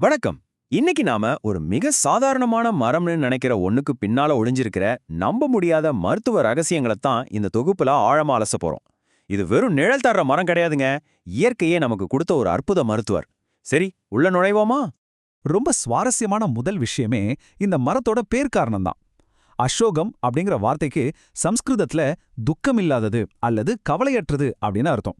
வணக்கம். இன்னைக்கு நாம ஒரு மிக சாதாரணமான மரம்னு நினைக்கிற ஒண்ணுக்கு பின்னால ஒளிஞ்சிருக்கிற நம்ப முடியாத மருத்துவ ரகசியங்களை தான் இந்த தொகுப்புல ஆழமா அலச போறோம். இது வெறும் நிழல் தர்ற மரம் கிடையாதுங்க. இயற்கையே நமக்கு கொடுத்த ஒரு அற்புத மருத்துவர். சரி, உள்ள நுழைவோமா? ரொம்ப சுவாரஸ்யமான முதல் விஷயமே இந்த மரத்தோட பேர் காரணம்தான். அசோகம் அப்படிங்கிற வார்த்தைக்கு சம்ஸ்கிருதத்துல துக்கமில்லாதது அல்லது கவலையற்றது அப்படின்னு அர்த்தம்.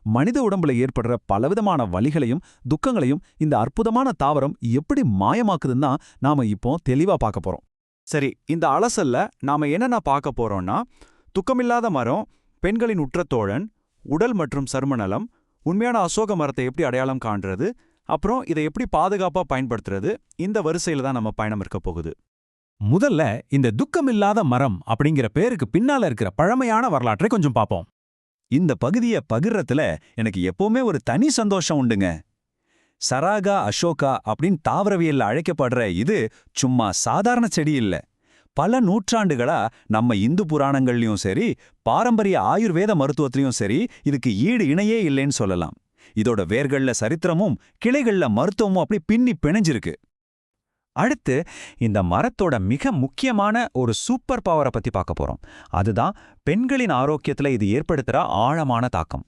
மனித உடம்புல ஏற்படுற பலவிதமான வலிகளையும் துக்கங்களையும் இந்த அற்புதமான தாவரம் எப்படி மாயமாக்குதுன்னா நாம இப்போ தெளிவா பார்க்க போறோம். சரி, இந்த அலசல்ல நாம என்னென்ன பார்க்க போறோம்னா, துக்கமில்லாத மரம், பெண்களின் உற்ற தோழன், உடல் மற்றும் சரும நலம், உண்மையான அசோக மரத்தை எப்படி அடையாளம் காண்றது, அப்புறம் இதை எப்படி பாதுகாப்பா பயன்படுத்துறது, இந்த வரிசையில தான் நம்ம பயணம் இருக்க போகுது. முதல்ல இந்த துக்கமில்லாத மரம் அப்படிங்கிற பேருக்கு பின்னால இருக்கிற பழமையான வரலாற்றை கொஞ்சம் பார்ப்போம். இந்த பகுதியை பகிர்றதுல எனக்கு எப்பவுமே ஒரு தனி சந்தோஷம் உண்டுங்க. சராகா அசோகா அப்படின்னு தாவரவியல்ல அழைக்கப்படுற இது சும்மா சாதாரண செடி இல்ல. பல நூற்றாண்டுகளா நம்ம இந்து புராணங்கள்லயும் சரி, பாரம்பரிய ஆயுர்வேத மருத்துவத்திலையும் சரி, இதுக்கு ஈடு இணையே இல்லைன்னு சொல்லலாம். இதோட வேர்கள்ல சரித்திரமும் கிளைகள்ல மருத்துவமும் அப்படி பின்னி பிணைஞ்சிருக்கு. அடுத்து இந்த மரத்தோட மிக முக்கியமான ஒரு சூப்பர் பவரை பத்தி பார்க்க போறோம். அதுதான் பெண்களின் ஆரோக்கியத்துல இது ஏற்படுத்துற ஆழமான தாக்கம்.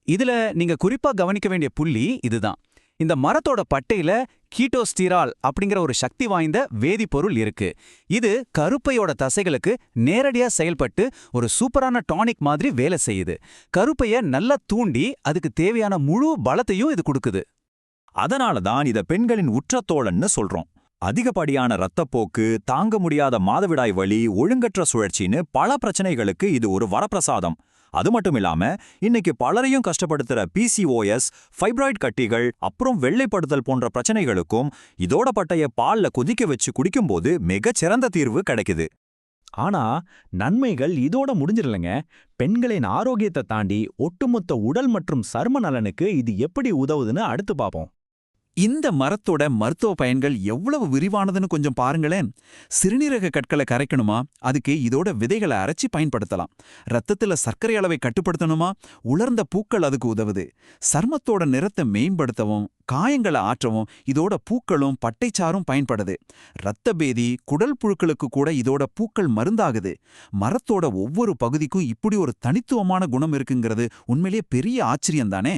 இதுல நீங்க குறிப்பா கவனிக்க வேண்டிய புள்ளி இதுதான். இந்த மரத்தோட பட்டையில கீட்டோஸ்டிரால் அப்படிங்கிற ஒரு சக்தி வாய்ந்த வேதிப்பொருள் இருக்கு. இது கருப்பையோட தசைகளுக்கு நேரடியா செயல்பட்டு ஒரு சூப்பரான டானிக் மாதிரி வேலை செய்யுது. கருப்பைய நல்லா தூண்டி அதுக்கு தேவையான முழு பலத்தையும் இது கொடுக்குது. அதனால தான் இத பெண்களின் உற்றத்தோழன்னு சொல்றோம். அதிகப்படியான இரத்தப்போக்கு, தாங்க முடியாத மாதவிடாய் வலி, ஒழுங்கற்ற சுழற்சின்னு பல பிரச்சனைகளுக்கு இது ஒரு வரப்பிரசாதம். அது மட்டும் இல்லாம இன்னைக்கு பலரையும் கஷ்டப்படுத்துற PCOS, ஃபைப்ராய்ட் கட்டிகள், அப்புறம் வெள்ளைப்படுதல் போன்ற பிரச்சனைகளுக்கும் இதோட பட்டைய பால்ல கொதிக்க வச்சு குடிக்கும்போது மிகச்சிறந்த தீர்வு கிடைக்குது. ஆனா நன்மைகள் இதோட முடிஞ்சிடலங்க. பெண்களின் ஆரோக்கியத்தை தாண்டி ஒட்டுமொத்த உடல் மற்றும் சரும நலனுக்கு இது எப்படி உதவுதுன்னு அடுத்து பார்ப்போம். இந்த மரத்தோட மருத்துவ பயன்கள் எவ்வளவு விரிவானதுன்னு கொஞ்சம் பாருங்களேன். சிறுநீரக கற்களை கரைக்கணுமா, அதுக்கு இதோட விதைகளை அரைச்சி பயன்படுத்தலாம். ரத்தத்துல சர்க்கரை அளவை கட்டுப்படுத்தணுமா, உலர்ந்த பூக்கள் அதுக்கு உதவுது. சர்மத்தோட நிறத்தை மேம்படுத்தவும் காயங்களை ஆற்றவும் இதோட பூக்களும் பட்டைச்சாரும் பயன்படுது. இரத்த பேதி, குடல் புழுக்களுக்கு கூட இதோட பூக்கள் மருந்தாகுது. மரத்தோட ஒவ்வொரு பகுதிக்கும் இப்படி ஒரு தனித்துவமான குணம் இருக்குங்கிறது உண்மையிலேயே பெரிய ஆச்சரியம்தானே.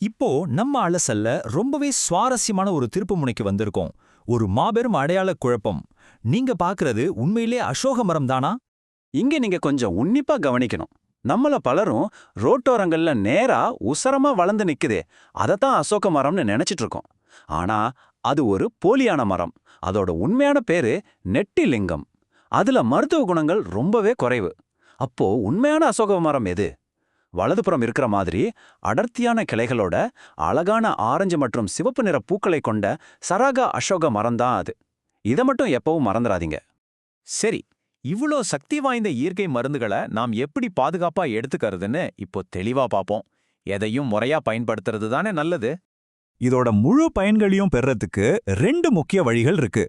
இப்போ நம்ம அலசல்ல ரொம்பவே சுவாரஸ்யமான ஒரு திருப்பு முனைக்கு வந்திருக்கோம். ஒரு மாபெரும் அடையாள குழப்பம். நீங்க பாக்குறது உண்மையிலே அசோக மரம் தானா? இங்க நீங்க கொஞ்சம் உன்னிப்பா கவனிக்கணும். நம்மள பலரும் ரோட்டோரங்கள்ல நேரா உசரமா வளர்ந்து நிக்குதே, அதத்தான் அசோக மரம்னு நினைச்சிட்டு இருக்கோம். ஆனா அது ஒரு போலியான மரம். அதோட உண்மையான பேரு நெட்டிலிங்கம். அதுல மருத்துவ குணங்கள் ரொம்பவே குறைவு. அப்போ உண்மையான அசோக மரம் எது? வலதுபுறம் இருக்கிற மாதிரி அடர்த்தியான கிளைகளோட அழகான ஆரஞ்சு மற்றும் சிவப்பு நிற பூக்களை கொண்ட சராகா அசோக மரம்தான் அது. இதை மட்டும் எப்பவும் மறந்துடாதீங்க. சரி, இவ்ளோ சக்தி வாய்ந்த இயற்கை மருந்துகளை நாம் எப்படி பாதுகாப்பா எடுத்துக்கிறதுன்னு இப்போ தெளிவா பார்ப்போம். எதையும் முறையா பயன்படுத்துறது தானே நல்லது. இதோட முழு பயன்களையும் பெறறதுக்கு 2 முக்கிய வழிகள் இருக்கு.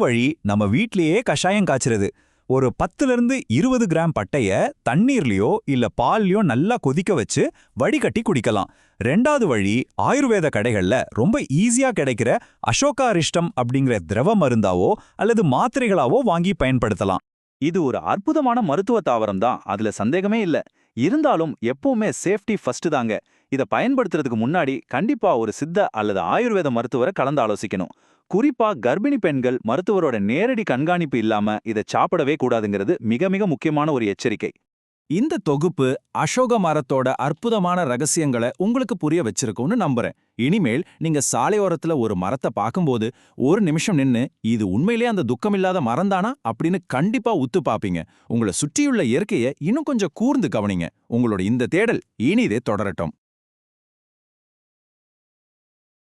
வழி நம்ம வீட்லயே கஷாயம் காய்ச்சறது. ஒரு 10லிருந்து 20 கிராம் பட்டைய தண்ணீர்லயோ இல்ல பால்லயோ நல்லா கொதிக்க வச்சு வடிகட்டி குடிக்கலாம். 2வது வழி ஆயுர்வேத கடைகள்ல ரொம்ப ஈஸியா கிடைக்கிற அசோகாரிஷ்டம் அப்படிங்கிற திரவ மருந்தாவோ அல்லது மாத்திரைகளாவோ வாங்கி பயன்படுத்தலாம். இது ஒரு அற்புதமான மருத்துவ தாவரம் தான், அதுல சந்தேகமே இல்ல. இருந்தாலும் எப்பவுமே சேஃப்டி ஃபர்ஸ்ட் தாங்க. இதை பயன்படுத்துறதுக்கு முன்னாடி கண்டிப்பா ஒரு சித்த அல்லது ஆயுர்வேத மருத்துவரை கலந்து ஆலோசிக்கணும். குறிப்பா கர்ப்பிணி பெண்கள் மருத்துவரோட நேரடி கண்காணிப்பு இல்லாம இதை சாப்பிடவே கூடாதுங்கிறது மிக மிக முக்கியமான ஒரு எச்சரிக்கை. இந்த தொகுப்பு அசோக மரத்தோட அற்புதமான ரகசியங்களை உங்களுக்கு புரிய வச்சிருக்கும்னு நம்புறேன். இனிமேல் நீங்க சாலையோரத்துல ஒரு மரத்தை பார்க்கும்போது ஒரு நிமிஷம் நின்னு இது உண்மையிலே அந்த துக்கமில்லாத மரம்தானா அப்படின்னு கண்டிப்பா உத்து பாப்பீங்க. உங்களை சுற்றியுள்ள இயற்கையை இன்னும் கொஞ்சம் கூர்ந்து கவனிங்க. உங்களோட இந்த தேடல் இனிதே தொடரட்டும்.